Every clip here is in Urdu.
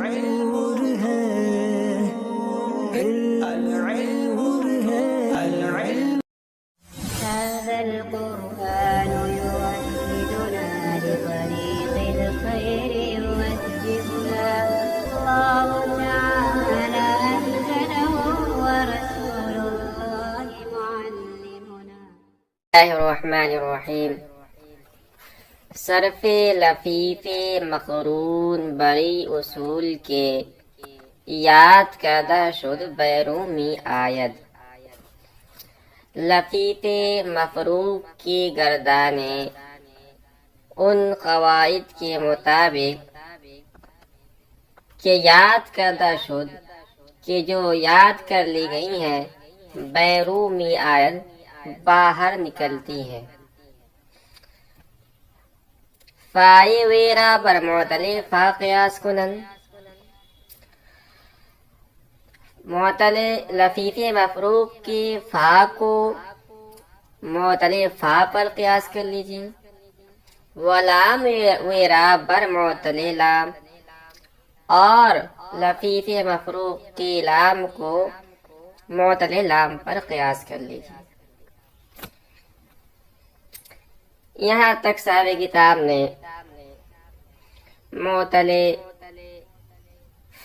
نور ہے العلم نور ہے العلم هذا القرآن يوحدنا لطريق الخير يوجهنا الله تعالى أنزله ورسول الله معلمنا. بسم الله الرحمن الرحیم. صرف لفیف مقرون بڑی اصول کے یاد کردہ شد بیرومی آید. لفیف مفروق کی گردانیں ان قواعد کے مطابق کہ یاد کردہ شد کہ جو یاد کر لی گئی ہیں بیرومی آید باہر نکلتی ہیں. فائی ویرا بر معتل فا قیاس کنن. معتل لفیف مفروق کی فا کو معتل فا پر قیاس کر لیجیے. ولام ویرا بر معتل لام اور لفیف مفروق کی لام کو معتل لام پر قیاس کر لیجیے. یہاں تک صاحب کتاب نے معتل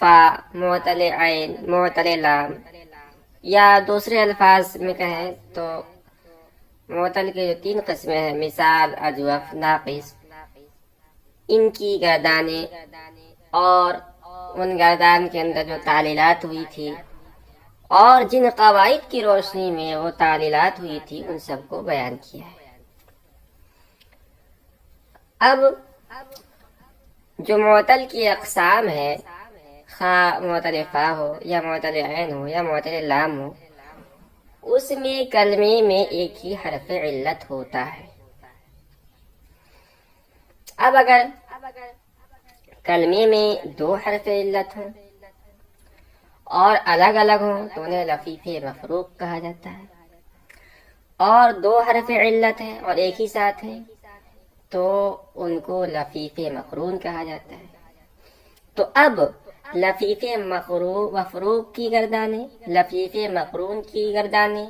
فا، معتل عین، معتل لام یا دوسرے الفاظ میں کہیں تو معتل کے جو 3 قسمیں ہیں مثال، اجوف، ناقص، ان کی گردانیں اور ان گردان کے اندر جو تعلیلات ہوئی تھی اور جن قواعد کی روشنی میں وہ تعلیلات ہوئی تھی ان سب کو بیان کیا ہے. اب جو معتل کی اقسام ہے، خواہ معتل فا ہو یا معتل عین ہو یا معتل لام ہو، اس میں کلمے میں ایک ہی حرف علت ہوتا ہے. اب اگر کلمے میں 2 حرف علت ہوں اور الگ الگ ہوں تو انہیں لفیف مفروق کہا جاتا ہے، اور 2 حرف علت ہیں اور ایک ہی ساتھ ہیں تو ان کو لفیف مقرون کہا جاتا ہے. تو اب لفیف مفروق کی گردانیں، لفیف مقرون کی گردانیں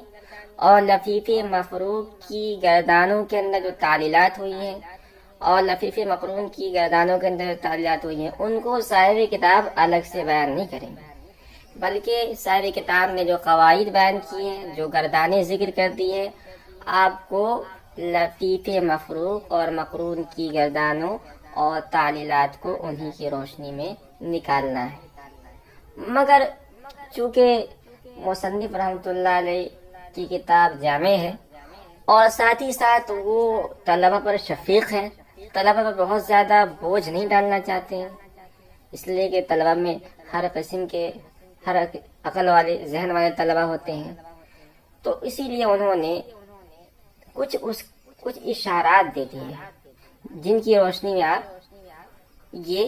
اور لفیف مفروق کی گردانوں کے اندر جو تعلیلات ہوئی ہیں اور لفیف مقرون کی گردانوں کے اندر جو تعلیلات ہوئی ہیں ان کو صاحب کتاب الگ سے بیان نہیں کریں گے، بلکہ صاحب کتاب نے جو قواعد بیان کی ہیں، جو گردانیں ذکر کر دی ہیں، آپ کو لفیف مفروق اور مقرون کی گردانوں اور تعلیلات کو انہی کی روشنی میں نکالنا ہے. مگر چونکہ مصنف رحمۃ اللہ علیہ کی کتاب جامع ہے اور ساتھ ہی ساتھ وہ طلبہ پر شفیق ہے، طلبہ پر بہت زیادہ بوجھ نہیں ڈالنا چاہتے ہیں، اس لیے کہ طلبہ میں ہر قسم کے، ہر عقل والے، ذہن والے طلبہ ہوتے ہیں، تو اسی لیے انہوں نے کچھ اشارات دے دیے جن کی روشنی میں آپ یہ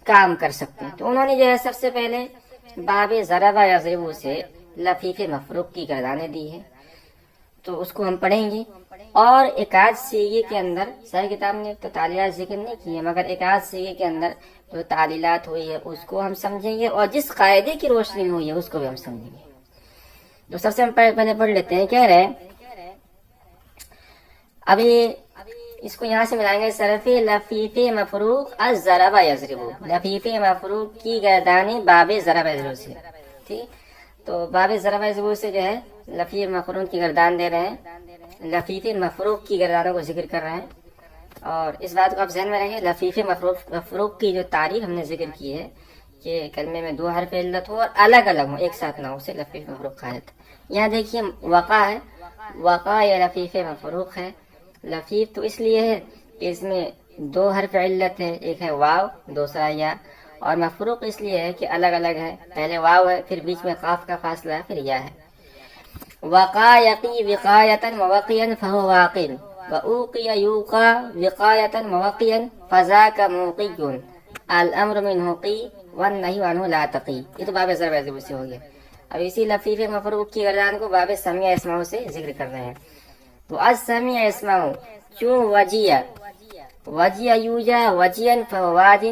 کام کر سکتے ہیں. تو انہوں نے جو ہے سب سے پہلے باب ضرب یضرب سے لفیف مفروق کی گردانیں دی ہے، تو اس کو ہم پڑھیں گے. اور ایک آدھ سیغے کے اندر ساری کتاب نے تو تعلیلات ذکر نہیں کی ہے، مگر ایک آدھ سیغے کے اندر جو تعلیلات ہوئی ہے اس کو ہم سمجھیں گے اور جس قاعدے کی روشنی میں ہوئی ہے اس کو بھی ہم سمجھیں گے. تو سب سے ہم پہلے پڑھ لیتے ہیں. کہہ رہے ہیں ابھی اس کو یہاں سے ملائیں گے. صرف لفیف مفروق الضرب یضرب، لفیف مفروق کی گردانیں باب ضرب یضرب سے. ٹھیک، تو باب ضرب یضرب سے جو ہے لفیف مقرون کی گردان دے رہے ہیں، لفیف مفروق کی گردانوں کو ذکر کر رہے ہیں. اور اس بات کو آپ ذہن میں رکھیں، لفیف مفروق کی جو تعریف ہم نے ذکر کی ہے کہ کلمے میں 2 حرف علت ہو اور الگ الگ ہو، ایک ساتھ نہ ہو، اسے لفیف مفروق کہا جاتا ہے. یہاں دیکھیے وقع ہے، وقع یا لفیف مفروق ہے. لفیف تو اس لیے ہے کہ اس میں 2 حرف علت ہے، ایک ہے واو، دوسرا یا. اور مفروق اس لیے ہے کہ الگ الگ ہے، پہلے واو ہے، پھر بیچ میں قاف کا فاصلہ ہے، پھر یا ہے. وقا یقی وقایتا موقیا فہو واقع، وأوقی یوقا وقایتا موقیا فذاک موقی، الامر منہ قی والنہی عنہ لا تقی. یہ تو باب ضرب یضرب سے ہو گیا. اب اسی لفیف مفروق کی گردان کو باب سمیع اسماء سے ذکر کر رہے ہیں. تو السمیع اسماء چون وجیہ یوجا وجیاً فواد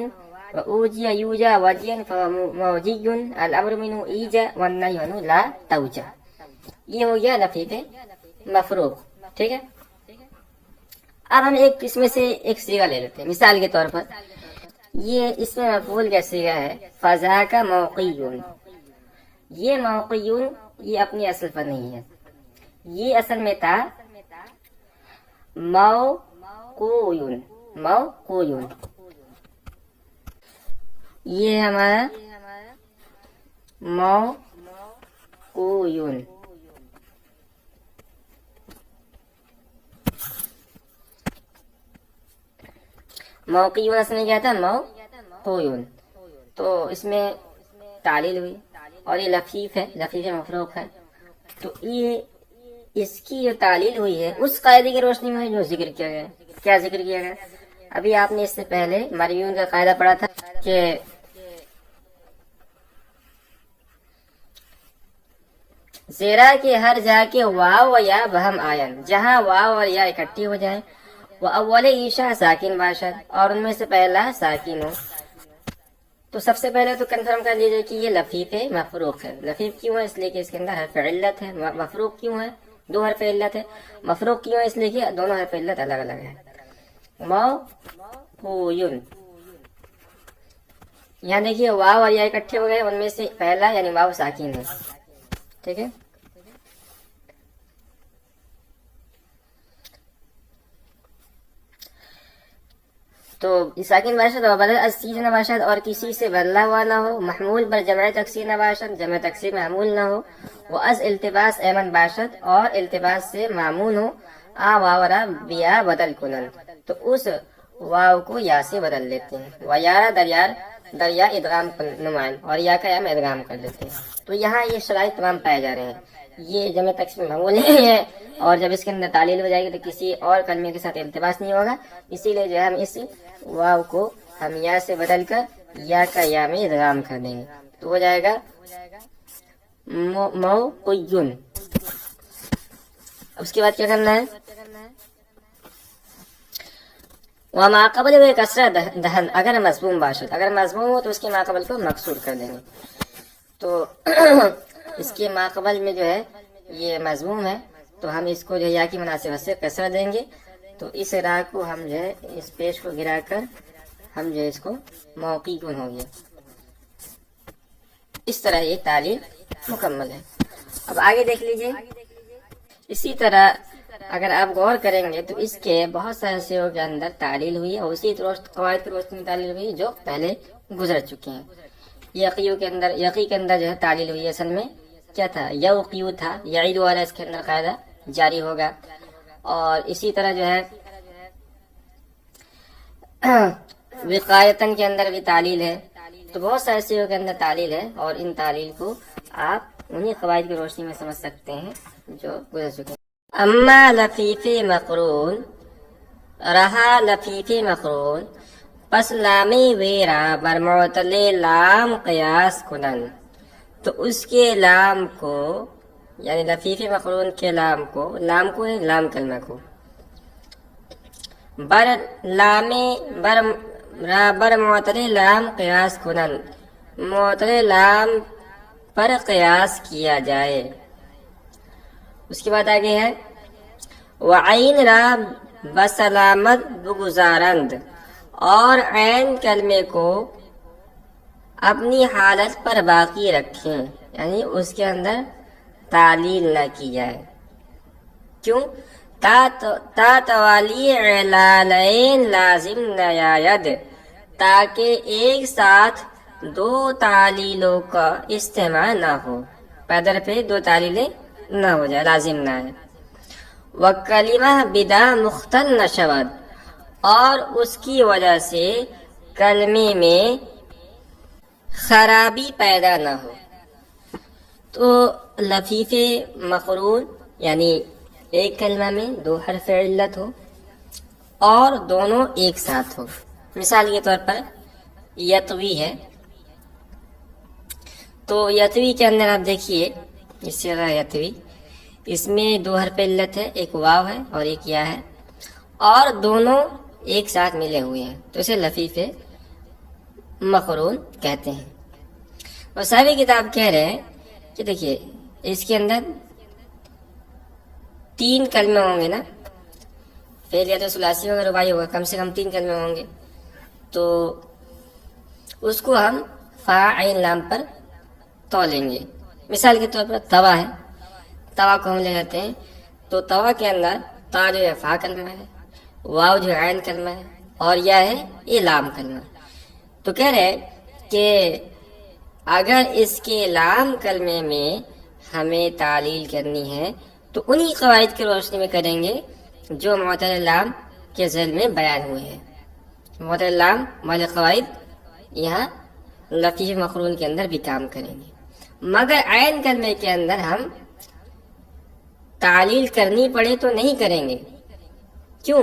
وأوجي يوجى وجيا فموجي الأمر منه إيجا والنهي عنه لا توجى. یہ ہو گیا لفیف مفروغ. ٹھیک ہے. اب ہم ایک اس میں سے ایک صیغہ لے لیتے ہیں. مثال کے طور پر یہ اس میں مفعول کا صیغہ ہے فذاک موقیون. یہ موقیون یہ اپنی اصل پر نہیں ہے, یہ اصل میں تھا موقویون. موقویون یہ ہمارا موقویون. موقیون اصل میں کیا تھا موقویون. تو اس میں تعلیل ہوئی اور یہ لفیف ہے, لفیف مفروغ ہے. تو یہ اس کی جو تعلیل ہوئی ہے اس قاعدے کی روشنی میں جو ذکر کیا گیا. کیا ذکر کیا گیا؟ ابھی آپ نے اس سے پہلے مریون کا قاعدہ پڑھا تھا کہ زیرا کے ہر جا کے واو و یا بہم آئن, جہاں واو اور یا اکٹھی ہو جائیں, وہ اول عیشا ساکن باشد, اور ان میں سے پہلا ساکن ہو. تو سب سے پہلے تو کنفرم کر لیجیے کہ یہ لفیف مفروغ ہے. لفیف کیوں ہے؟ اس لیے کہ اس کے اندر حرف علت ہے. مفروغ کیوں ہے؟ دو حرف علت ہے. مفروغ کیوں ہے؟ اس لیے کہ دونوں حرف علت الگ الگ ہے. موقویون, یہاں دیکھیے واو اور یا اکٹھے ہو گئے, ان میں سے پہلا یعنی واو ساکن ہے. ٹھیک ہے. تو ساکن باشد و بدل از چیز نہ باشد, اور کسی سے بدلا ہوا نہ ہو. محمول بر جمع تکسیر نہ باشد, جمع تکسیر معمول نہ ہو. وہ از التباس ایمن باشد, اور التباس سے معمول ہو. آ واورا بیا بدل کنن, تو اس واو کو یا سے بدل لیتے ہیں. ویارا دریا ادغام نمائن, اور یا کا یا میں ادغام کر لیتے ہیں. تو یہاں یہ شرائط تمام پائے جا رہے ہیں. یہ جمع تقسیم معمول نہیں ہے, اور جب اس کے اندر تعلیل ہو جائے گی تو کسی اور کلمے کے ساتھ التباس نہیں ہوگا. اسی لیے جو ہے ہم اس واو کو ہم یا سے بدل کر یا کا یا میں ادغام کر دیں گے, تو ہو جائے گا موقیون. اس کے بعد کیا کرنا ہے؟ وما قبل وہ کسرہ دہن اگر مضموم باشد, اگر مضموم ہو تو اس کے ماقبل کو مکسور کر دیں گے. تو اس کے ماقبل میں جو ہے یہ مضموم ہے, تو ہم اس کو جو یا کی مناسبت سے کسرہ دیں گے. تو اس را کو ہم جو ہے اس پیش کو گرا کر ہم جو ہے اس کو موقیون ہو گیا. اس طرح یہ تعلیل مکمل ہے. اب آگے دیکھ لیجئے. اسی طرح اگر آپ غور کریں گے تو اس کے بہت سارے سیغوں کے اندر تعلیل ہوئی ہے, اور اسی قواعد کی روشنی میں تعلیل ہوئی جو پہلے گزر چکی ہیں. یقی کے اندر جو ہے تعلیل ہوئی, اصل میں کیا تھا؟ یوقیو تھا. یعید والا اس کے اندر قاعدہ جاری ہوگا. اور اسی طرح جو ہے وقایتن کے اندر بھی تعلیل ہے. تو بہت سارے سیغوں کے اندر تعلیل ہے, اور ان تعلیل کو آپ انہی قواعد کی روشنی میں سمجھ سکتے ہیں جو گزر چکے ہیں. اما لفیف مقرون, رہا لفیف مقرون, پس لامی ویرا بر معتل لام قیاس کنن, تو اس کے لام کو یعنی لفیف مقرون کے لام کو لام کلمہ کو بر معتل لام قیاس کنن, معتل لام پر قیاس کیا جائے. اس کے بعد آگے ہے وعین را بسلامت بگزارند, اور عین کلمے کو اپنی حالت پر باقی رکھیں, یعنی اس کے اندر تعلیل نہ کی جائے. کیوں؟ تا توالی علالین لازم نیاید, تاکہ ایک ساتھ دو تعلیلوں کا استعمال نہ ہو, پیدر پہ دو تعلیلیں نہ ہو جائے, لازم نہ ہے. وکلمہ بدا مختن نشود, اور اس کی وجہ سے کلمے میں خرابی پیدا نہ ہو. تو لفیف مقرون یعنی ایک کلمہ میں دو حرف علت ہو اور دونوں ایک ساتھ ہو. مثال کے طور پر یتوی ہے, تو یتوی کے اندر آپ دیکھیے اس سے یتوی, اس میں دو حرف علت ہے, ایک واو ہے اور ایک یا ہے, اور دونوں ایک ساتھ ملے ہوئے ہیں, تو اسے لفیف مقرون کہتے ہیں. اور صاحب کتاب کہہ رہے ہیں کہ دیکھیے اس کے اندر 3 کلمے ہوں گے نا، فعل یا تو ثلاثی ہوگا رباعی ہوگا، کم سے کم 3 کلمے ہوں گے، تو اس کو ہم فا عین لام پر تولیں گے. مثال کے طور پر توا ہے، توا کو ہم لے لیتے ہیں، تو توا کے اندر تا جو ہے فا کلمہ ہے، واو جو ہے عین کلمہ ہے، اور یا ہے یہ لام کلمہ. تو کہہ رہے کہ اگر اس کے لام کلمے میں ہمیں تعلیل کرنی ہے تو انہی قواعد کی روشنی میں کریں گے جو معتل لام کے ذیل میں بیان ہوئے ہیں. معتل لام والے قواعد یہاں لفیف مقرون کے اندر بھی کام کریں گے، مگر عین کلمے کے اندر ہم تعلیل کرنی پڑے تو نہیں کریں گے. کیوں؟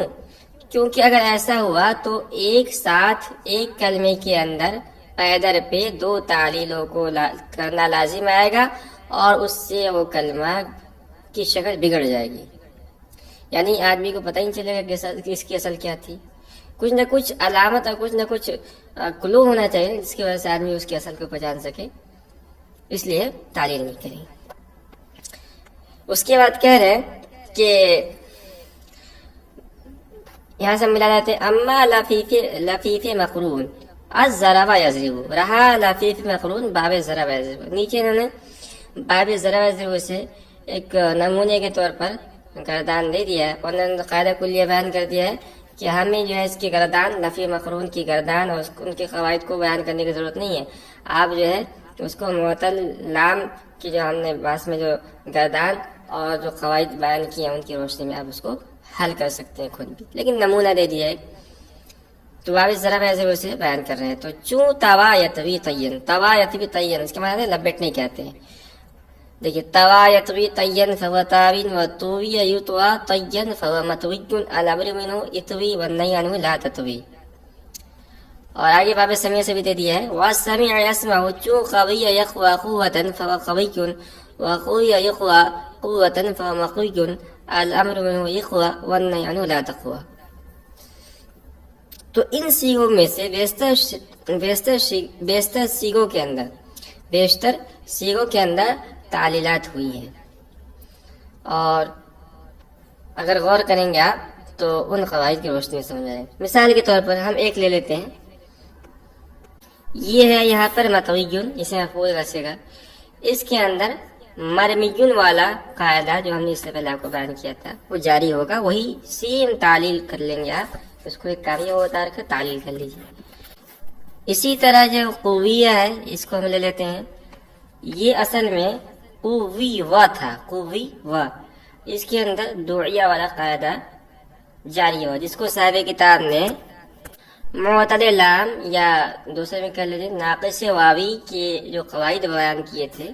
کیونکہ اگر ایسا ہوا تو ایک ساتھ ایک کلمے کے اندر پیدر پہ 2 تعلیلوں کو کرنا لازم آئے گا اور اس سے وہ کلمہ کی شکل بگڑ جائے گی. یعنی آدمی کو پتہ ہی نہیں چلے گا کہ اس کی اصل کیا تھی. کچھ نہ کچھ علامت اور کچھ نہ کچھ کلو ہونا چاہیے جس کی وجہ سے آدمی اس کی اصل کو پہچان سکے، اس لیے تعلیل نہیں کریں. اس کے بعد کہہ رہے ہیں کہ یہاں سے ملا جاتے ہیں اما لفیف مقرون الضرب یضرب، رہا لفیف مقرون باب ضرب یضرب. نیچے انہوں نے باب ضرب یضرب سے ایک نمونے کے طور پر گردان دے دیا ہے، اور انہوں نے قاعدہ کلیہ بیان کر دیا ہے کہ ہمیں جو ہے اس کی گردان لفیف مقرون کی گردان اور ان کے قواعد کو بیان کرنے کی ضرورت نہیں ہے. آپ جو ہے اس کو معتل لام کی جو ہم نے باس میں جو گردان اور جو قواعد بیان کیے ہیں ان کی روشنی میں آپ اس کو حل کر سکتے ہیں خود بھی، لیکن نمونہ دے دیا ہے. تو باب ذرا ایسے اسے بیان کر رہے ہیں. تو چوں توا یتوی طین، توا یتوی طین اس کے معنی ہے لپیٹنے کہتے ہیں. دیکھیے توا یتوی طین فهو تاوین و طوی یطوا طین فهو مطوی الامر منه یتوی والنهی عنه لا تطوی. اور آگے باب سمیع سے بھی دے دیا ہے والسمیع یسمع چوں قوی یقوى قوة فهو قوی وقوی یقوى قوة فهو مقوی الامر منه یقوى والنهی عنه لا تقوى. تو ان سیغوں میں سے بیشتر سیغوں کے اندر تعلیلات ہوئی ہیں، اور اگر غور کریں گے آپ تو ان قواعد کی روشنی میں سمجھ آئے. مثال کے طور پر ہم ایک لے لیتے ہیں، یہ ہے یہاں پر مطویون، اسے مفعول کا صیغہ، اس کے اندر مرمیون والا قاعدہ جو ہم نے اس سے پہلے آپ کو بیان کیا تھا وہ جاری ہوگا. وہی سیم تعلیل کر لیں گے آپ، اس کو ایک کاریہ ہوتا رکھے تعلیل کر لیجیے. اسی طرح جو قویہ ہے اس کو ہم لے لیتے ہیں، یہ اصل میں قوی و تھا، قوی و، اس کے اندر دعیہ والا قاعدہ جاری ہوا جس کو صاحب کتاب نے معتل لام یا دوسرے میں کہہ لیتے ناقص واوی کے جو قواعد بیان کیے تھے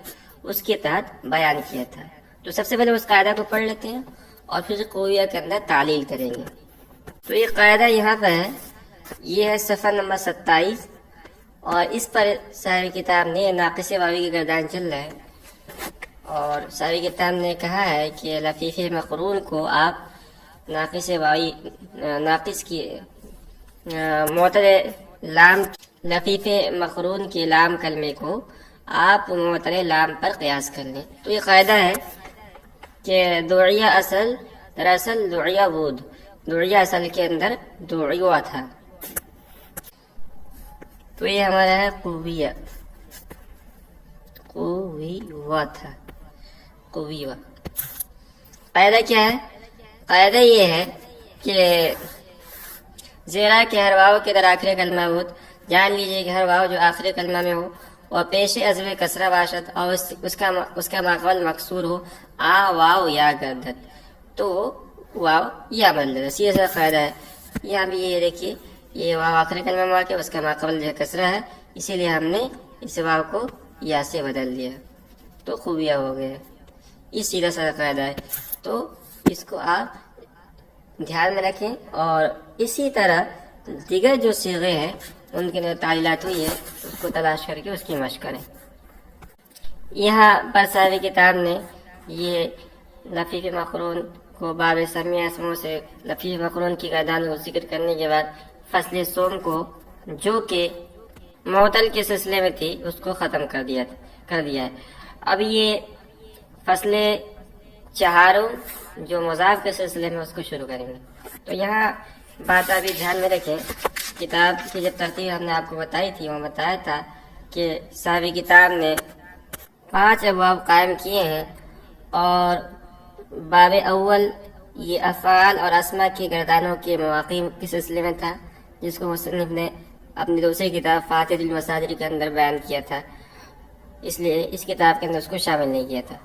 اس کے تحت بیان کیا تھا. تو سب سے پہلے اس قاعدہ کو پڑھ لیتے ہیں اور پھر قویہ کے اندر تعلیل کریں گے. تو یہ قاعدہ یہاں پر ہے، یہ ہے صفحہ نمبر 27، اور اس پر صاحب کتاب نے ناقص واوی کی گردان چل رہا ہے، اور صاحب کتاب نے کہا ہے کہ لفیف مقرون کو آپ ناقص کی معتل لام، لفیف مقرون کے لام کلمے کو آپ معتل لام پر قیاس کر لیں. تو یہ قاعدہ ہے کہ دعیہ اصل دراصل دعیہ بود، دعیہ اصل کے اندر دعیہ تھا. تو یہ ہمارا ہے قویہ، قویہ تھا، قویہ. قاعدہ کیا ہے؟ قاعدہ یہ ہے کہ زیرا کے ہر واو کے در آخری کلمہ بود، جان لیجئے کہ ہر واو جو آخری کلمہ میں ہو اور پیش ازو کسرہ باشد اور اس کا ماقبل مکسور ہو، آ واو یا گردد، تو واو یا بن سیدھا سا قاعدہ ہے. یہاں بھی یہ دیکھیے، یہ واو آخری کلمہ میں واقع، اس کا ماقبل جو ہے کسرہ ہے، اسی لیے ہم نے اس واو کو یا سے بدل دیا تو خوبیہ ہو گیا. یہ سیدھا سا قاعدہ ہے، تو اس کو آپ دھیان میں رکھیں. اور اسی طرح دیگر جو صیغے ہیں ان کے اندر تعلیلات ہوئی ہے اس کو تلاش کر کے اس کی مشق کریں. یہاں پر صاحب کتاب نے یہ لفیف مقرون کو باب سمیع اسموں سے لفیف مقرون کی گردان کو ذکر کرنے کے بعد فصل سوم کو جو کہ معطل کے سلسلے میں تھی اس کو ختم کر دیا ہے۔ اب یہ فصل چہاروں جو مضاف کے سلسلے میں اس کو شروع کریں گے۔ تو یہاں بات ابھی دھیان میں رکھیں، کتاب کی جب ترتیب ہم نے آپ کو بتائی تھی، وہ بتایا تھا کہ صاحب کتاب نے 5 ابواب قائم کیے ہیں، اور باب اول یہ افعال اور اسماء کی گردانوں کے مواقع کے سلسلے میں تھا، جس کو مصنف نے اپنی دوسری کتاب فاتح المصادر کے اندر بیان کیا تھا، اس لیے اس کتاب کے اندر اس کو شامل نہیں کیا تھا۔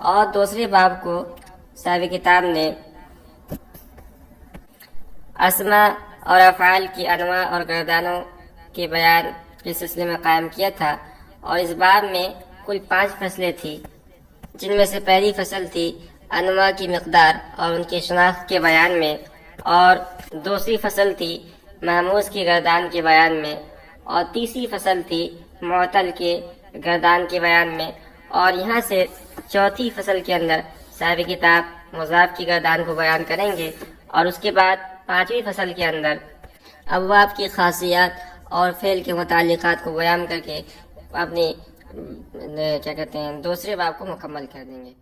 اور دوسرے باب کو صاحب کتاب نے اسماء اور افعال کی انواع اور گردانوں کے بیان کے سلسلے میں قائم کیا تھا، اور اس باب میں کل 5 فصلیں تھی، جن میں سے پہلی فصل تھی انواع کی مقدار اور ان کی شناخت کے بیان میں، اور دوسری فصل تھی محموز کی گردان کے بیان میں، اور تیسری فصل تھی معطل کے گردان کے بیان میں، اور یہاں سے چوتھی فصل کے اندر صاحب کتاب مضاف کی گردان کو بیان کریں گے، اور اس کے بعد 5ویں فصل کے اندر ابواب کی خاصیات اور فعل کے متعلقات کو بیان کر کے اپنی دوسرے باب کو مکمل کر دیں گے۔